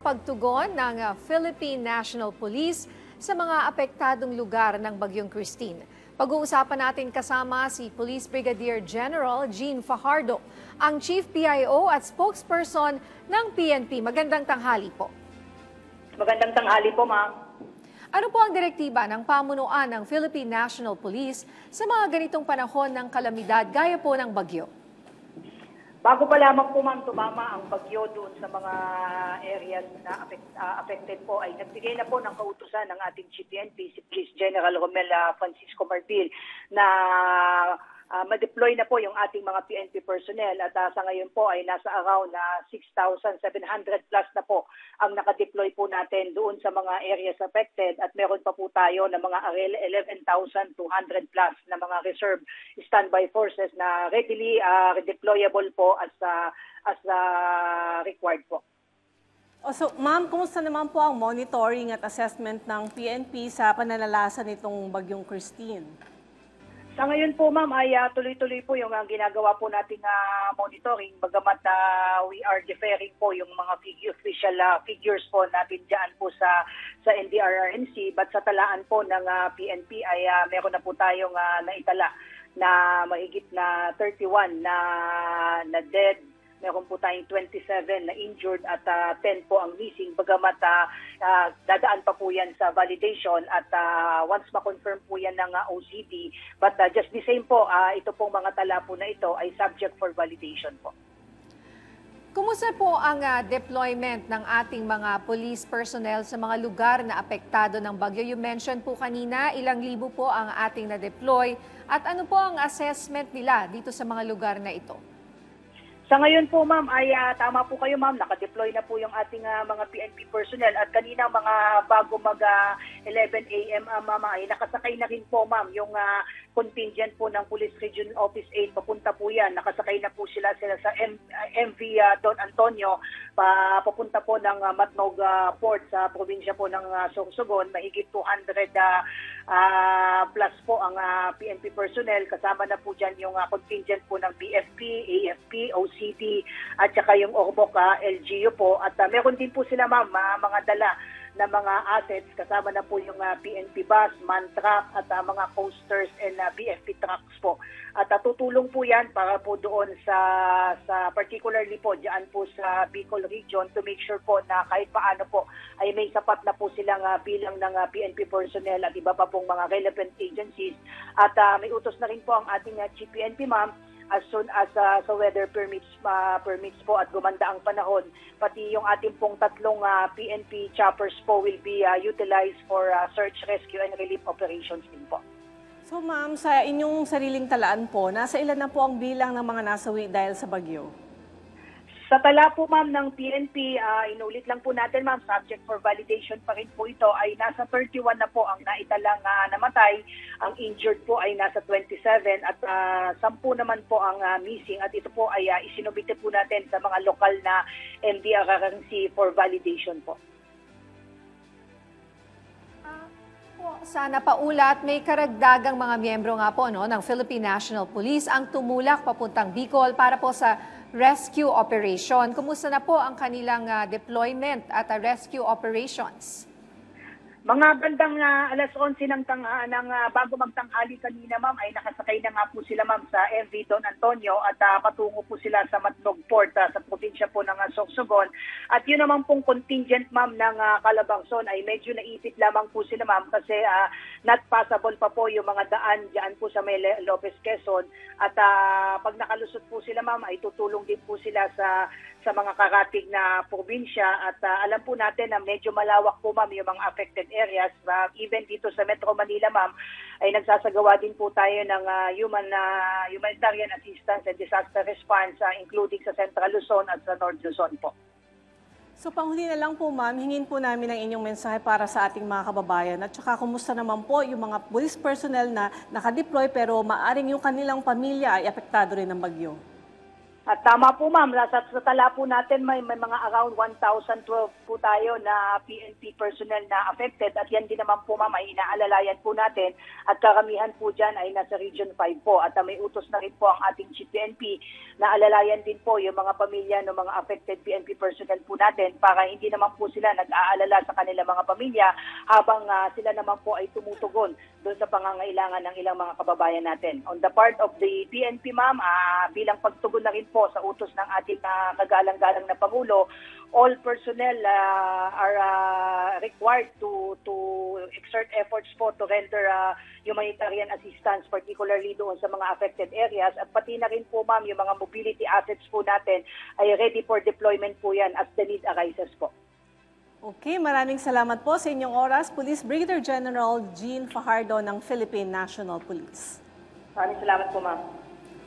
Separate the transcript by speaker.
Speaker 1: pagtugon ng Philippine National Police sa mga apektadong lugar ng Bagyong Christine. Pag-uusapan natin kasama si Police Brigadier General Jean Fajardo, ang Chief PIO at spokesperson ng PNP. Magandang tanghali po.
Speaker 2: Magandang tanghali po, ma'am.
Speaker 1: Ano po ang direktiba ng pamunuan ng Philippine National Police sa mga ganitong panahon ng kalamidad gaya po ng bagyo?
Speaker 2: Bago pa lamang po, ma'am, tumama ang bagyo doon sa mga areas na affected po, ay nagbigay na po ng kautusan ng ating PNP, si Police General Romel Francisco Martil, na ma-deploy na po yung ating mga PNP personnel at sa ngayon po ay nasa around 6,700 plus na po ang nakadeploy po natin doon sa mga areas affected at meron pa po tayo ng mga 11,200 plus na mga reserve standby forces na readily redeployable po as required po.
Speaker 3: So, ma'am, kumusta naman po ang monitoring at assessment ng PNP sa pananalasa nitong Bagyong Christine?
Speaker 2: Sa ngayon po, ma'am, ay tuloy-tuloy po yung ginagawa po nating monitoring. Bagamat we are deferring po yung mga official figures po natin dyan po sa NDRRMC. But sa talaan po ng PNP ay meron na po tayong naitala na mahigit na 31 na dead. Meron po tayong 27 na injured at 10 po ang missing. Bagamat dadaan pa po yan sa validation at once ma-confirm po yan ng OCD. But just the same po, ito pong mga tala po na ito ay subject for validation po.
Speaker 1: Kumusta po ang deployment ng ating mga police personnel sa mga lugar na apektado ng bagyo? You mentioned po kanina, ilang libo po ang ating na-deploy. At ano po ang assessment nila dito sa mga lugar na ito?
Speaker 2: Sa ngayon po, ma'am, ay tama po kayo, ma'am. Nakadeploy na po yung ating mga PNP personnel at kanina mga bago mag 11 a.m. Ma'am, ay nakasakay na rin po, ma'am, yung contingent po ng Police Region Office 8. Papunta po yan. Nakasakay na po sila sa MV Don Antonio. Papunta po ng Matnog Port sa probinsya po ng Sorsogon. Mahigit 200 plus po ang PNP personnel. Kasama na po dyan yung contingent po ng BFP, AFP, OCD at saka yung Ormoc LGU po. At meron din po sila, ma'am, mga dala na mga assets. Kasama na po yung PNP bus, man truck at mga coasters and BFP trucks po. At tutulong po yan para po doon sa particularly po dyan po sa Bicol region to make sure po na kahit paano po ay may sapat na po silang bilang ng PNP personnel at iba pa pong mga relevant agencies. At may utos na rin po ang ating Chief PNP, ma'am, as soon as sa weather permits po at gumanda ang panahon. Pati yung ating pong tatlong PNP choppers po will be utilized for search, rescue, and relief operations din po.
Speaker 3: So, ma'am, sa inyong sariling talaan po, nasa ilan na po ang bilang ng mga nasawi dahil sa bagyo?
Speaker 2: Sa tala po, ma'am, ng PNP, inulit lang po natin, ma'am, subject for validation pa rin po ito, ay nasa 31 na po ang naitalang namatay. Ang injured po ay nasa 27 at 10 naman po ang missing. At ito po ay isinubite po natin sa mga lokal na NDRRMC for validation po.
Speaker 1: Sana paulat, may karagdagang mga miyembro nga po ng Philippine National Police ang tumulak papuntang Bicol para po sa rescue operation. Kumusta na po ang kanilang deployment at rescue operations?
Speaker 2: Mga bandang alas 11 bago magtanghali kanina, ma'am, ay nakasakay na nga po sila, ma'am, sa MV Don Antonio at patungo po sila sa Matnog Port sa probinsya po ng Sorsogon. At yun naman pong contingent, ma'am, ng Calabarzon ay medyo naipit lamang po sila, ma'am, kasi not passable pa po yung mga daan dyan po sa may Lopez, Quezon. At pag nakalusot po sila, ma'am, ay tutulong din po sila sa mga karatig na probinsya. At alam po natin na medyo malawak po, ma'am, yung mga affected areas. Even dito sa Metro Manila, ma'am, ay nagsasagawa din po tayo ng humanitarian assistance and disaster response, including sa Central Luzon at sa North Luzon po.
Speaker 3: So, panghuli na lang po, ma'am, hingin po namin ang inyong mensahe para sa ating mga kababayan. At saka, kumusta naman po yung mga police personnel na nakadeploy pero maaring yung kanilang pamilya ay apektado rin ng bagyo?
Speaker 2: At tama po ma'am, sa tala po natin may mga around 1,012 po tayo na PNP personnel na affected at yan din naman po ma'am ay inaalalayan po natin at karamihan po dyan ay nasa Region 5 po at may utos na rin po ang ating Chief PNP na alalayan din po yung mga pamilya ng mga affected PNP personnel po natin para hindi naman po sila nag-aalala sa kanilang mga pamilya habang sila naman po ay tumutugon doon sa pangangailangan ng ilang mga kababayan natin. On the part of the PNP ma'am, bilang pagtugon na rin po sa utos ng ating kagalang-galang na Pangulo, all personnel are required to exert efforts po to render humanitarian assistance, particularly doon sa mga affected areas. At pati na rin po ma'am, yung mga mobility assets po natin ay ready for deployment po yan as the need arises po.
Speaker 3: Okay, maraming salamat po sa inyong oras, Police Brigadier General Jean Fajardo ng Philippine National Police.
Speaker 2: Maraming salamat po ma'am.